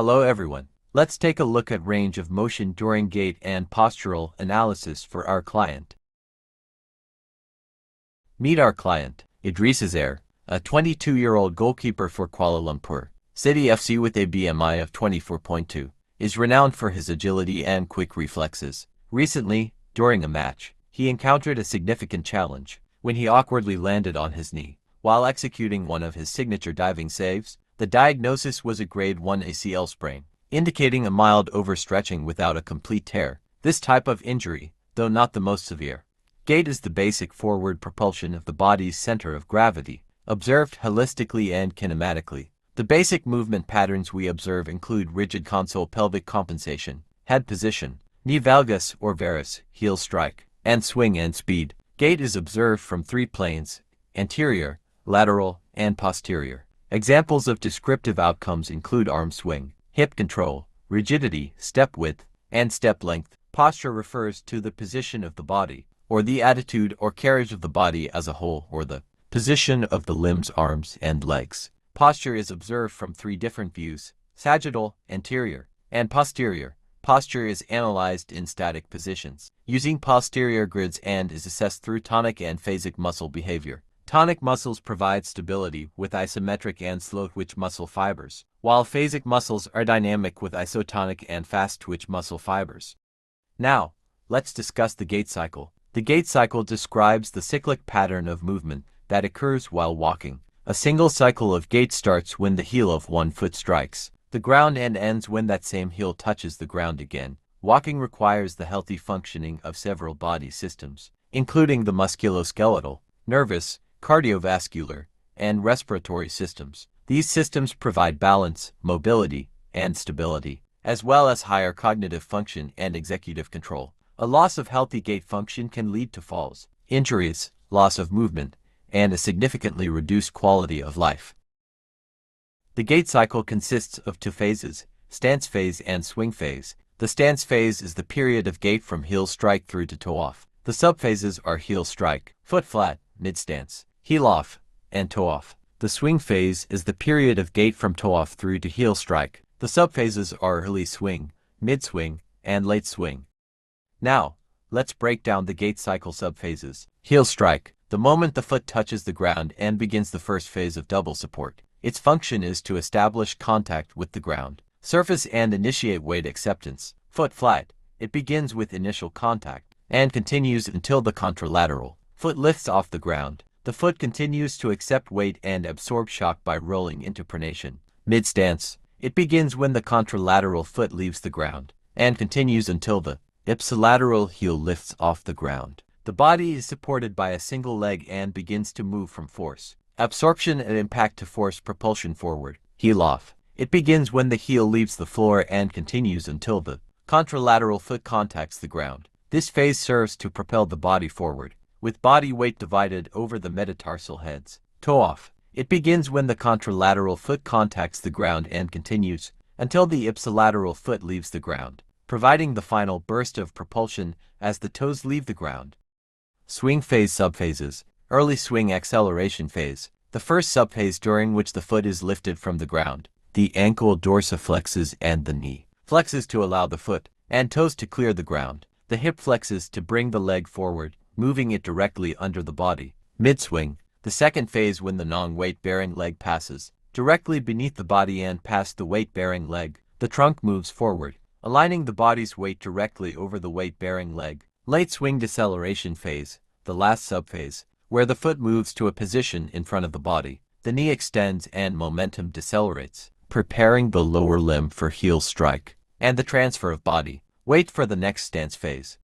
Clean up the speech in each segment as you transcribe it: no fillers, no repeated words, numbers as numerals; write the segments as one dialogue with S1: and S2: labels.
S1: Hello everyone. Let's take a look at range of motion during gait and postural analysis for our client. Meet our client, Idris Azair, a 22-year-old goalkeeper for Kuala Lumpur City FC with a BMI of 24.2, is renowned for his agility and quick reflexes. Recently, during a match, he encountered a significant challenge when he awkwardly landed on his knee while executing one of his signature diving saves. The diagnosis was a grade 1 ACL sprain, indicating a mild overstretching without a complete tear. This type of injury, though not the most severe. Gait is the basic forward propulsion of the body's center of gravity, observed holistically and kinematically. The basic movement patterns we observe include rigid console pelvic compensation, head position, knee valgus or varus, heel strike, and swing and speed. Gait is observed from three planes: anterior, lateral, and posterior. Examples of descriptive outcomes include arm swing, hip control, rigidity, step width, and step length. Posture refers to the position of the body, or the attitude or carriage of the body as a whole, or the position of the limbs, arms, and legs. Posture is observed from three different views: sagittal, anterior, and posterior. Posture is analyzed in static positions, using posterior grids, and is assessed through tonic and phasic muscle behavior. Tonic muscles provide stability with isometric and slow-twitch muscle fibers, while phasic muscles are dynamic with isotonic and fast-twitch muscle fibers. Now, let's discuss the gait cycle. The gait cycle describes the cyclic pattern of movement that occurs while walking. A single cycle of gait starts when the heel of one foot strikes the ground and ends when that same heel touches the ground again. Walking requires the healthy functioning of several body systems, including the musculoskeletal, nervous, cardiovascular, and respiratory systems. These systems provide balance, mobility, and stability, as well as higher cognitive function and executive control. A loss of healthy gait function can lead to falls, injuries, loss of movement, and a significantly reduced quality of life. The gait cycle consists of two phases: stance phase and swing phase. The stance phase is the period of gait from heel strike through to toe off. The subphases are heel strike, foot flat, mid stance, heel off, and toe off. The swing phase is the period of gait from toe off through to heel strike. The subphases are early swing, mid swing, and late swing. Now, let's break down the gait cycle subphases. Heel strike: the moment the foot touches the ground and begins the first phase of double support. Its function is to establish contact with the ground surface and initiate weight acceptance. Foot flat: it begins with initial contact and continues until the contralateral foot lifts off the ground. The foot continues to accept weight and absorb shock by rolling into pronation. Mid stance: it begins when the contralateral foot leaves the ground and continues until the ipsilateral heel lifts off the ground. The body is supported by a single leg and begins to move from force absorption and impact to force propulsion forward. Heel off: it begins when the heel leaves the floor and continues until the contralateral foot contacts the ground. This phase serves to propel the body forward, with body weight divided over the metatarsal heads. Toe off: it begins when the contralateral foot contacts the ground and continues until the ipsilateral foot leaves the ground, providing the final burst of propulsion as the toes leave the ground. Swing phase subphases. Early swing acceleration phase: the first subphase during which the foot is lifted from the ground. The ankle dorsiflexes and the knee flexes to allow the foot and toes to clear the ground. The hip flexes to bring the leg forward, moving it directly under the body. Mid-swing: the second phase when the non-weight-bearing leg passes directly beneath the body and past the weight-bearing leg. The trunk moves forward, aligning the body's weight directly over the weight-bearing leg. Late swing deceleration phase: the last subphase, where the foot moves to a position in front of the body. The knee extends and momentum decelerates, preparing the lower limb for heel strike and the transfer of body weight for the next stance phase.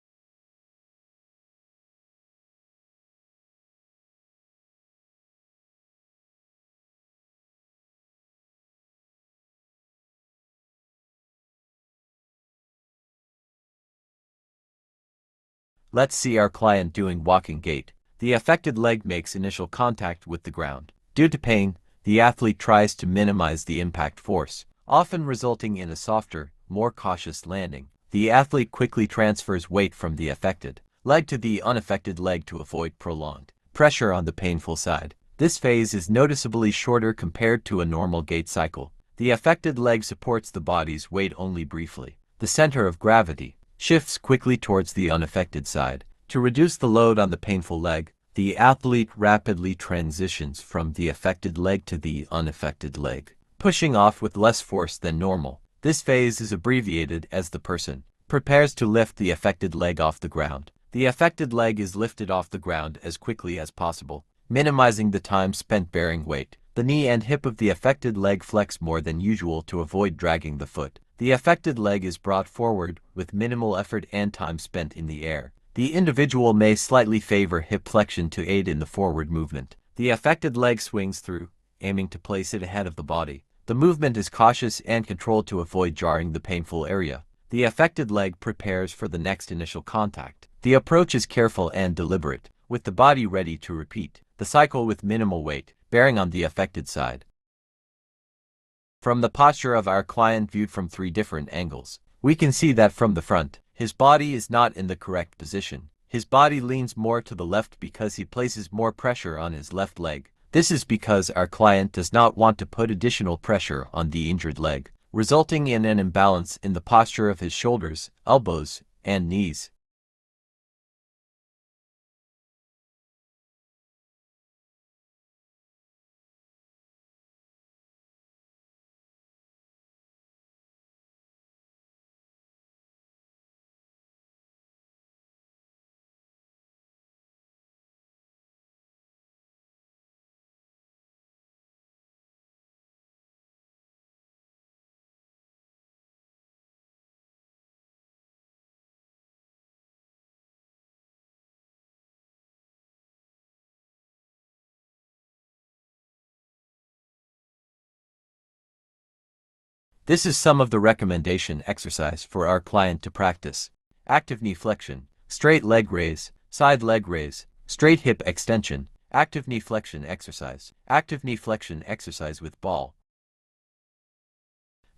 S1: Let's see our client doing walking gait. The affected leg makes initial contact with the ground. Due to pain, the athlete tries to minimize the impact force, often resulting in a softer, more cautious landing. The athlete quickly transfers weight from the affected leg to the unaffected leg to avoid prolonged pressure on the painful side. This phase is noticeably shorter compared to a normal gait cycle. The affected leg supports the body's weight only briefly. The center of gravity shifts quickly towards the unaffected side. To reduce the load on the painful leg, the athlete rapidly transitions from the affected leg to the unaffected leg, pushing off with less force than normal. This phase is abbreviated as the person prepares to lift the affected leg off the ground. The affected leg is lifted off the ground as quickly as possible, minimizing the time spent bearing weight. The knee and hip of the affected leg flex more than usual to avoid dragging the foot. The affected leg is brought forward with minimal effort and time spent in the air. The individual may slightly favor hip flexion to aid in the forward movement. The affected leg swings through, aiming to place it ahead of the body. The movement is cautious and controlled to avoid jarring the painful area. The affected leg prepares for the next initial contact. The approach is careful and deliberate, with the body ready to repeat the cycle with minimal weight bearing on the affected side. From the posture of our client viewed from 3 different angles, we can see that from the front, his body is not in the correct position. His body leans more to the left because he places more pressure on his left leg. This is because our client does not want to put additional pressure on the injured leg, resulting in an imbalance in the posture of his shoulders, elbows, and knees. This is some of the recommendation exercise for our client to practice. Active knee flexion, straight leg raise, side leg raise, straight hip extension, active knee flexion exercise, active knee flexion exercise with ball.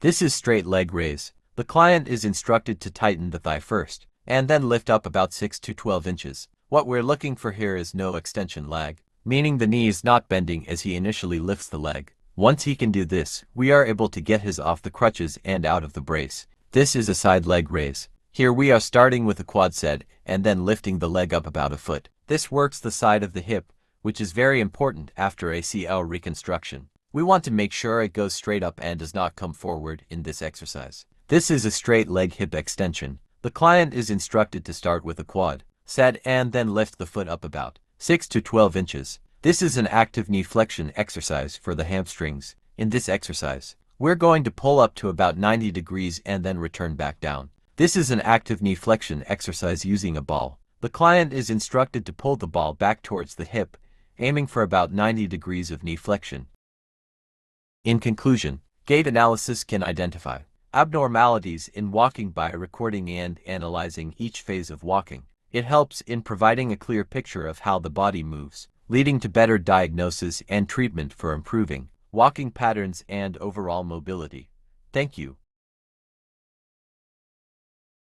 S1: This is straight leg raise. The client is instructed to tighten the thigh first, and then lift up about 6 to 12 inches. What we're looking for here is no extension lag, meaning the knee is not bending as he initially lifts the leg. Once he can do this, we are able to get his off the crutches and out of the brace. This is a side leg raise. Here we are starting with a quad set and then lifting the leg up about a foot. This works the side of the hip, which is very important after ACL reconstruction. We want to make sure it goes straight up and does not come forward in this exercise. This is a straight leg hip extension. The client is instructed to start with a quad set and then lift the foot up about 6 to 12 inches. This is an active knee flexion exercise for the hamstrings. In this exercise, we're going to pull up to about 90 degrees and then return back down. This is an active knee flexion exercise using a ball. The client is instructed to pull the ball back towards the hip, aiming for about 90 degrees of knee flexion. In conclusion, gait analysis can identify abnormalities in walking by recording and analyzing each phase of walking. It helps in providing a clear picture of how the body moves, leading to better diagnosis and treatment for improving walking patterns and overall mobility. Thank you.